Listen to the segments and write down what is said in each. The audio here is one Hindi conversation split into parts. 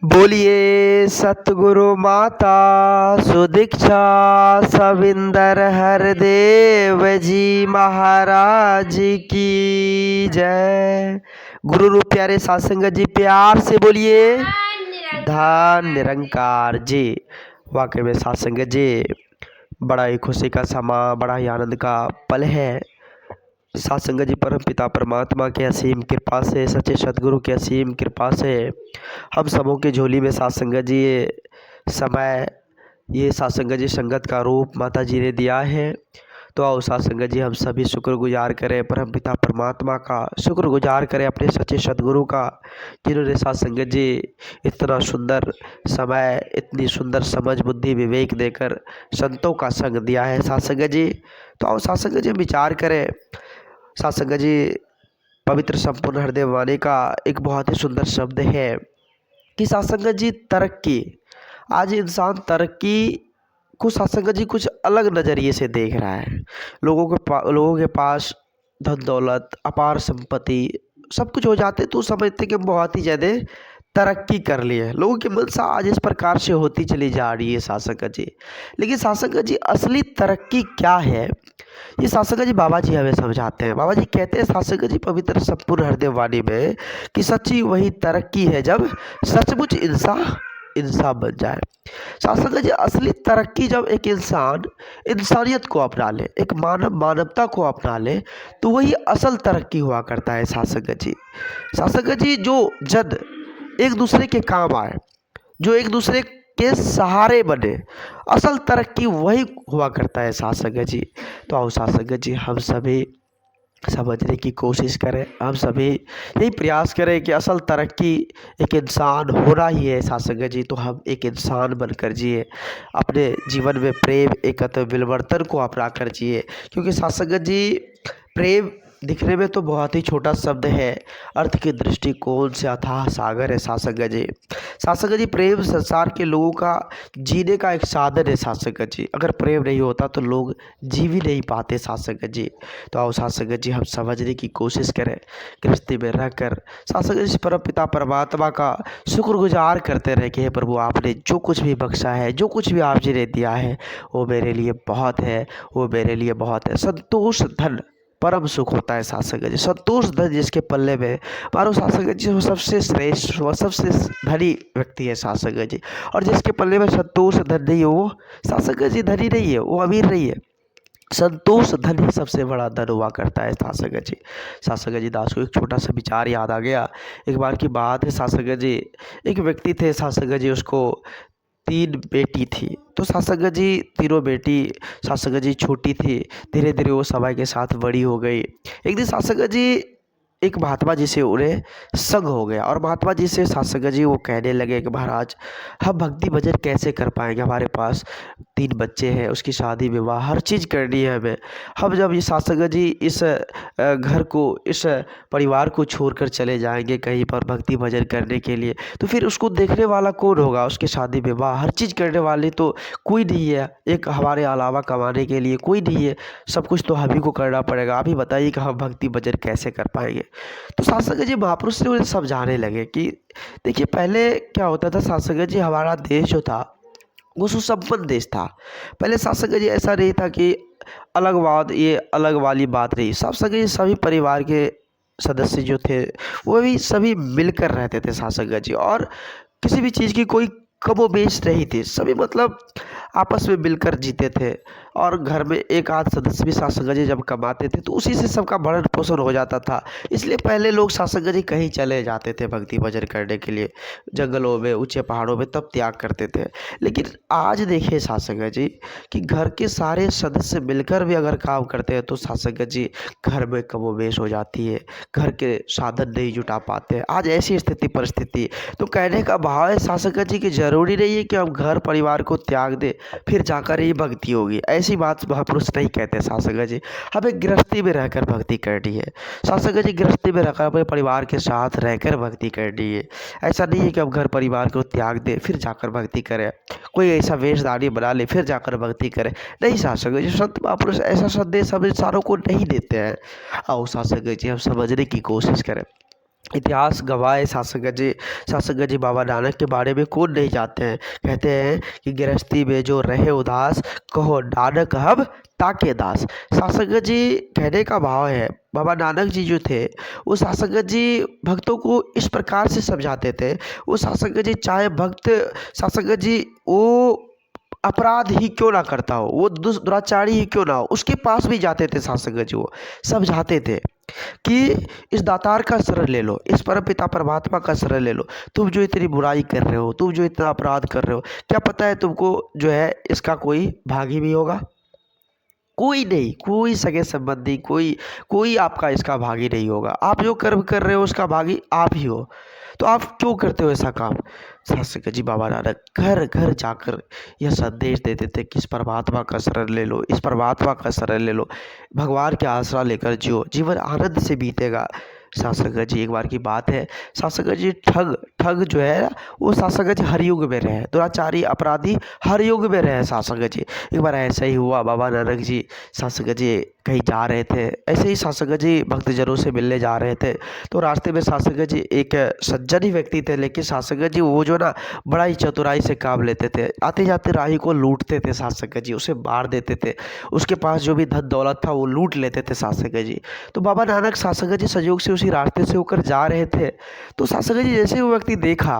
बोलिए सतगुरु माता सुदीक्षा सविंदर हरदेव जी महाराज की जय। गुरु रूप प्यारे साध संगत जी प्यार से बोलिए धन निरंकार जी। वाकई में साध संगत जी बड़ा ही खुशी का समा, बड़ा ही आनंद का पल है। साध संगत जी परम पिता परमात्मा के असीम कृपा से, सच्चे सदगुरु के असीम कृपा से हम सबों की झोली में साध संगत जी ये साध संगत जी संगत का रूप माता जी ने दिया है। तो आओ साध संगत जी हम सभी शुक्रगुजार करें परम पिता परमात्मा का, शुक्रगुजार करें अपने सच्चे सदगुरु का, जिन्होंने साध संगत जी इतना सुंदर समय, इतनी सुंदर समझ बुद्धि विवेक देकर संतों का संग दिया है साध संगत जी। तो आओ साध संगत जी विचार करें। साध संगत जी पवित्र संपूर्ण हृदय वाणी का एक बहुत ही सुंदर शब्द है कि साध संगत जी तरक्की, आज इंसान तरक्की को साध संगत जी कुछ अलग नज़रिए से देख रहा है। लोगों के पास धन दौलत अपार संपत्ति सब कुछ हो जाते तो समझते कि बहुत ही ज़्यादा तरक्की कर ली है। लोगों की मनसा आज इस प्रकार से होती चली जा रही है साध संगत जी। लेकिन साध संगत जी असली तरक्की क्या है, ये साध संगत जी बाबा जी हमें समझाते हैं। बाबा जी कहते हैं साध संगत जी पवित्र संपूर्ण हृदय वाणी में कि सच्ची वही तरक्की है जब सचमुच इंसान बन जाए। साध संगत जी असली तरक्की जब एक इंसान इंसानियत को अपना ले, एक मानवता को अपना ले, तो वही असल तरक्की हुआ करता है साध संगत जी। साध संगत जी जो जद एक दूसरे के काम आए, जो एक दूसरे के सहारे बने, असल तरक्की वही हुआ करता है साध संगत जी। तो आओ साध संगत जी हम सभी समझने की कोशिश करें, हम सभी यही प्रयास करें कि असल तरक्की एक इंसान होना ही है साध संगत जी। तो हम एक इंसान बनकर जिए, अपने जीवन में प्रेम एकत्व मिलवर्तन को अपना कर जिए। क्योंकि साध संगत जी प्रेम दिखने में तो बहुत ही छोटा शब्द है, अर्थ के दृष्टिकोण से अथाह सागर है साध संगत जी। साध संगत जी प्रेम संसार के लोगों का जीने का एक साधन है साध संगत जी। अगर प्रेम नहीं होता तो लोग जी भी नहीं पाते साध संगत जी। तो आओ साध संगत जी हम समझने की कोशिश करें, गृहस्थी में रहकर साध संगत जी परम पिता परमात्मा का शुक्रगुजार करते रहे कि हे प्रभु आपने जो कुछ भी बख्शा है, जो कुछ भी आप जी ने दिया है वो मेरे लिए बहुत है, वो मेरे लिए बहुत है। संतोष धन परम सुख होता है साध संगत जी। संतोष धन जिसके पल्ले में, मानो साध संगत जी वो सबसे श्रेष्ठ, वो सबसे धनी व्यक्ति है साध संगत जी। और जिसके पल्ले में संतोष धन नहीं है वो साध संगत जी धनी नहीं है, वो अमीर नहीं है। संतोष धन ही सबसे बड़ा धन हुआ करता है साध संगत जी। साध संगत जी दास को एक छोटा सा विचार याद आ गया। एक बार की बात है साध संगत जी, एक व्यक्ति थे साध संगत जी, उसको 3 बेटी थी। तो साध संगत जी तीनों बेटी साध संगत जी छोटी थी, धीरे धीरे वो समय के साथ बड़ी हो गई। एक दिन साध संगत जी एक महात्मा जी से उन्हें संग हो गया और महात्मा जी से साध संगत जी वो कहने लगे कि महाराज हम भक्ति भजन कैसे कर पाएंगे, हमारे पास 3 बच्चे हैं, उसकी शादी विवाह हर चीज़ करनी है हमें। हम जब ये साध संगत जी इस घर को, इस परिवार को छोड़कर चले जाएंगे कहीं पर भक्ति भजन करने के लिए, तो फिर उसको देखने वाला कौन होगा, उसकी शादी विवाह हर चीज़ करने वाले तो कोई नहीं है, एक हमारे अलावा कमाने के लिए कोई नहीं है, सब कुछ तो हम ही को करना पड़ेगा। आप ही बताइए कि हम भक्ति भजन कैसे कर पाएंगे। तो साध संगत जी महापुरुष ने उन्हें समझाने लगे कि देखिए पहले क्या होता था साध संगत जी, हमारा देश जो था वो सुसंपन्न देश था। पहले साध संगत जी ऐसा नहीं था कि अलगवाद, ये अलग वाली बात नहीं। साध संगत जी सभी परिवार के सदस्य जो थे वो भी सभी मिलकर रहते थे साध संगत जी, और किसी भी चीज़ की कोई कमोबेश नहीं थी, सभी मतलब आपस में मिलकर जीते थे। और घर में एक आध सदस्य भी साध संगत जी जब कमाते थे तो उसी से सबका भरण पोषण हो जाता था। इसलिए पहले लोग साध संगत जी कहीं चले जाते थे भक्ति भजन करने के लिए, जंगलों में, ऊंचे पहाड़ों में, तब त्याग करते थे। लेकिन आज देखिए साध संगत जी कि घर के सारे सदस्य मिलकर भी अगर काम करते हैं तो साध संगत जी घर में कमोबेश हो जाती है, घर के साधन नहीं जुटा पाते। आज ऐसी स्थिति परिस्थिति, तो कहने का भाव है साध संगत जी की जरूरी नहीं है कि हम घर परिवार को त्याग दें फिर जाकर ही भक्ति होगी, ऐसी बात महापुरुष नहीं कहते साध संगत जी। हमें गृहस्थी में रहकर भक्ति करनी है साध संगत जी, गृहस्थी में रहकर अपने परिवार के साथ रहकर भक्ति करनी है। ऐसा नहीं है कि हम घर परिवार को त्याग दें फिर जाकर भक्ति करें, कोई ऐसा वेशधारी बना ले फिर जाकर भक्ति करें, नहीं साध संगत जी। संत महापुरुष ऐसा संदेश हम इंसानों को नहीं देते हैं। आओ साध संगत जी हम समझने की कोशिश करें। इतिहास गवाह है शासक जी बाबा नानक के बारे में कौन नहीं जानते हैं। कहते हैं कि गृहस्थी में जो रहे उदास, कहो नानक हम ताके दास। शासक जी कहने का भाव है, बाबा नानक जी जो थे वो शासक जी भक्तों को इस प्रकार से समझाते थे। वो शासक जी चाहे भक्त शासक जी वो अपराध ही क्यों ना करता हो, वो दुराचारी ही क्यों ना हो, उसके पास भी जाते थे शासक जी, वो समझाते थे कि इस दातार का शरण ले लो, इस परमपिता परमात्मा का शरण ले लो। तुम जो इतनी बुराई कर रहे हो, तुम जो इतना अपराध कर रहे हो, क्या पता है तुमको जो है इसका कोई भागी भी होगा। कोई नहीं, कोई सगे संबंधी, कोई कोई आपका इसका भागी नहीं होगा। आप जो कर्म कर रहे हो उसका भागी आप ही हो। तो आप क्यों करते हो ऐसा काम। शासक जी बाबा नानक घर घर जाकर यह संदेश देते थे कि इस परमात्मा का शरण ले लो, इस परमात्मा का शरण ले लो, भगवान के आसरा लेकर जियो, जीवन आनंद से बीतेगा। शासक जी एक बार की बात है, शासक जी ठग ठग जो है वो शासक जी हर युग में रहे, दुराचारी अपराधी हर युग में रहे शासक जी। एक बार ऐसा ही हुआ, बाबा नानक जी शासक जी कहीं जा रहे थे, ऐसे ही शासक जी भक्तजनों से मिलने जा रहे थे। तो रास्ते में शासक जी एक सज्जन ही व्यक्ति थे, लेकिन शासक जी वो जो ना बड़ा ही चतुराई से काम लेते थे। आते जाते राही को लूटते थे शासक जी, उसे मार देते थे, उसके पास जो भी धन दौलत था वो लूट लेते थे शासक जी। तो बाबा नानक शासक जी संयोग से उसी रास्ते से होकर जा रहे थे। तो शासक जी जैसे वो व्यक्ति देखा,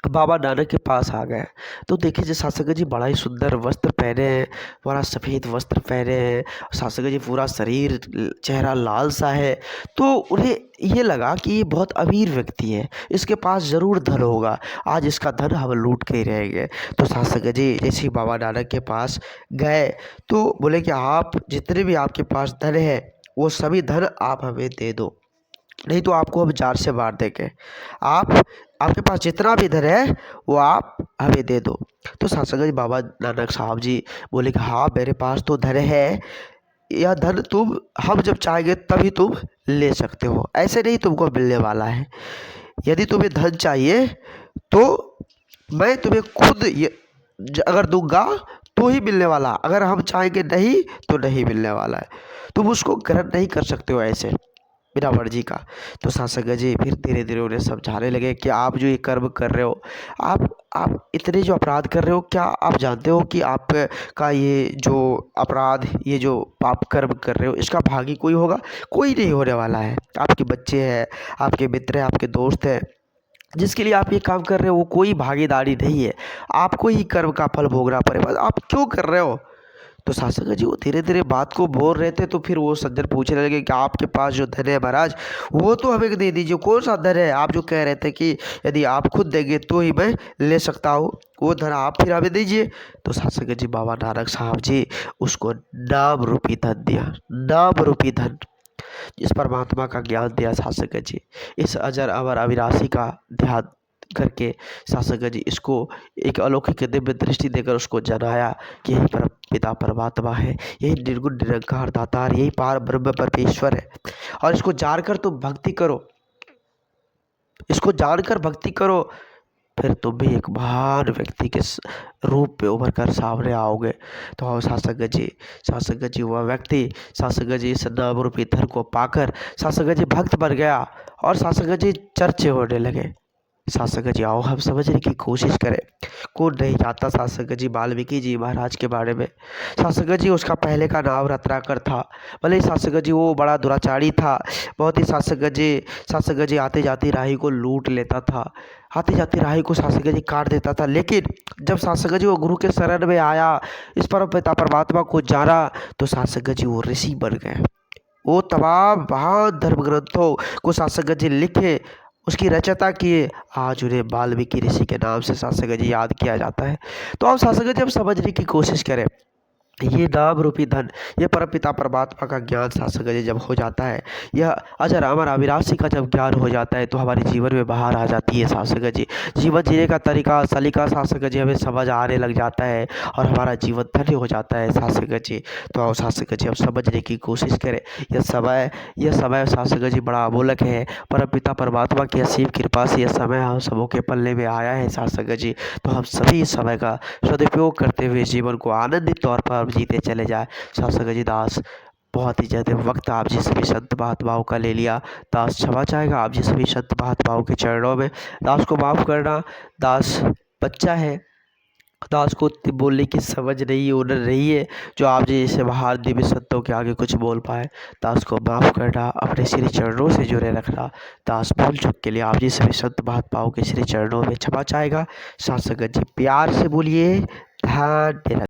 बाबा नानक के पास आ गए। तो देखिए जो शासक जी बड़ा ही सुंदर वस्त्र पहने हैं, बड़ा सफ़ेद वस्त्र पहने हैं, शासक जी पूरा शरीर चेहरा लाल सा है। तो उन्हें ये लगा कि ये बहुत अमीर व्यक्ति है, इसके पास ज़रूर धन होगा, आज इसका धन हम लूट के ही रहेंगे। तो शासक जी जैसे ही बाबा नानक के पास गए तो बोले कि आप जितने भी आपके पास धन है वो सभी धन आप हमें दे दो, नहीं तो आपको हम जान से मार देंगे। आप आपके पास जितना भी धन है वो आप हमें दे दो। तो शासक जी बाबा नानक साहब जी बोले कि हाँ मेरे पास तो धन है, यह धन तुम हम जब चाहेंगे तभी तुम ले सकते हो, ऐसे नहीं तुमको मिलने वाला है। यदि तुम्हें धन चाहिए तो मैं तुम्हें खुद अगर दूंगा तो ही मिलने वाला, अगर हम चाहेंगे नहीं तो नहीं मिलने वाला है। तुम उसको ग्रहण नहीं कर सकते हो ऐसे बिना मर्जी का। तो शासक जी फिर धीरे धीरे उन्हें समझाने लगे कि आप जो ये कर्म कर रहे हो, आप इतने जो अपराध कर रहे हो, क्या आप जानते हो कि आप का ये जो अपराध, ये जो पाप कर्म कर रहे हो इसका भागी कोई होगा, कोई नहीं होने वाला है। आपके बच्चे हैं, आपके मित्र हैं, आपके दोस्त हैं, जिसके लिए आप ये काम कर रहे हो वो कोई भागीदारी नहीं है, आपको ही कर्म का फल भोगना पड़ेगा। आप क्यों कर रहे हो। तो शासक जी वो धीरे धीरे बात को बोल रहे थे। तो फिर वो सज्जन पूछने लगे कि आपके पास जो धन है महाराज वो तो हमें दे दीजिए, कौन सा धन है, आप जो कह रहे थे कि यदि आप खुद देंगे तो ही मैं ले सकता हूँ, वो धन आप फिर हमें दीजिए। तो शासक जी बाबा नानक साहब जी उसको नाम रूपी धन दिया, नाम रूपी धन, इस परमात्मा का ज्ञान दिया शासक जी। इस अजर अमर अविनाशी का ध्यान करके शासक जी इसको एक अलौकिक दिव्य दृष्टि देकर उसको जनाया कि यही परम पिता परमात्मा है, यही निर्गुण निरंकार दातार, यही पार ब्रह्म परमेश्वर है। और इसको जानकर तुम भक्ति करो, इसको जानकर भक्ति करो, फिर तुम भी एक महान व्यक्ति के रूप में उभर कर सामने आओगे। तो आओ शासक जी वह व्यक्ति शासक जी इस नाम रूपी धन को पाकर शासक जी भक्त बन गया और शासक जी चर्चे होने लगे। शासक जी आओ हम समझने की कोशिश करें। कौन नहीं जानता शासक जी वाल्मीकि जी महाराज के बारे में। शासक जी उसका पहले का नाम रत्नाकर था। भले ही शासक जी वो बड़ा दुराचारी था, बहुत ही शासक जी आते जाते राही को लूट लेता था, आते जाते राही को शासक जी काट देता था। लेकिन जब शासक जी वो गुरु के शरण में आया, इस परम पिता परमात्मा को जाना, तो शासक जी वो ऋषि बन गए। वो तमाम महान धर्म ग्रंथों को शासक जी लिखे, उसकी रचना किए, आज उन्हें वाल्मीकि ऋषि के नाम से शासक जी याद किया जाता है। तो अब शासक जी हम समझने की कोशिश करें, ये नाम रूपी धन, ये परमपिता परमात्मा का ज्ञान शासक जी जब हो जाता है, यह अजर अमर अविनाशी का जब ज्ञान हो जाता है तो हमारे जीवन में बाहर आ जाती है शासक जी। जीवन जीने का तरीका सलीका शासक जी हमें समझ आने लग जाता है और हमारा जीवन धन्य हो जाता है शासक जी। तो आओ शासक जी हम समझने की कोशिश करें। यह समय शासक जी बड़ा अमोलक है, परमपिता परमात्मा की असीम कृपा से यह समय हम सबों के पल्ले में आया है शासक जी। तो हम सभी इस समय का सदुपयोग करते हुए जीवन को आनंदित तौर पर जीते चले जाए शासक जी दास। बहुत ही ज़्यादा वक्त आप जी सभी संत महात्माओं का ले लिया। दास क्षमा चाहेगा आप जी सभी संत महात्माओं के चरणों में। दास को माफ़ करना। दास बच्चा है, दास को उतनी बोलने की समझ नहीं हुनर नहीं है जो आप जैसे महान दिव्य संतों के आगे कुछ बोल पाए। दास को माफ़ करना, अपने श्री चरणों से जुड़े रखना। दास भूल चूक के लिए आप जी सभी संत महात्माओं के श्री चरणों में क्षमा चाहेगा। साथ संगत जी प्यार से बोलिए धन्यवाद।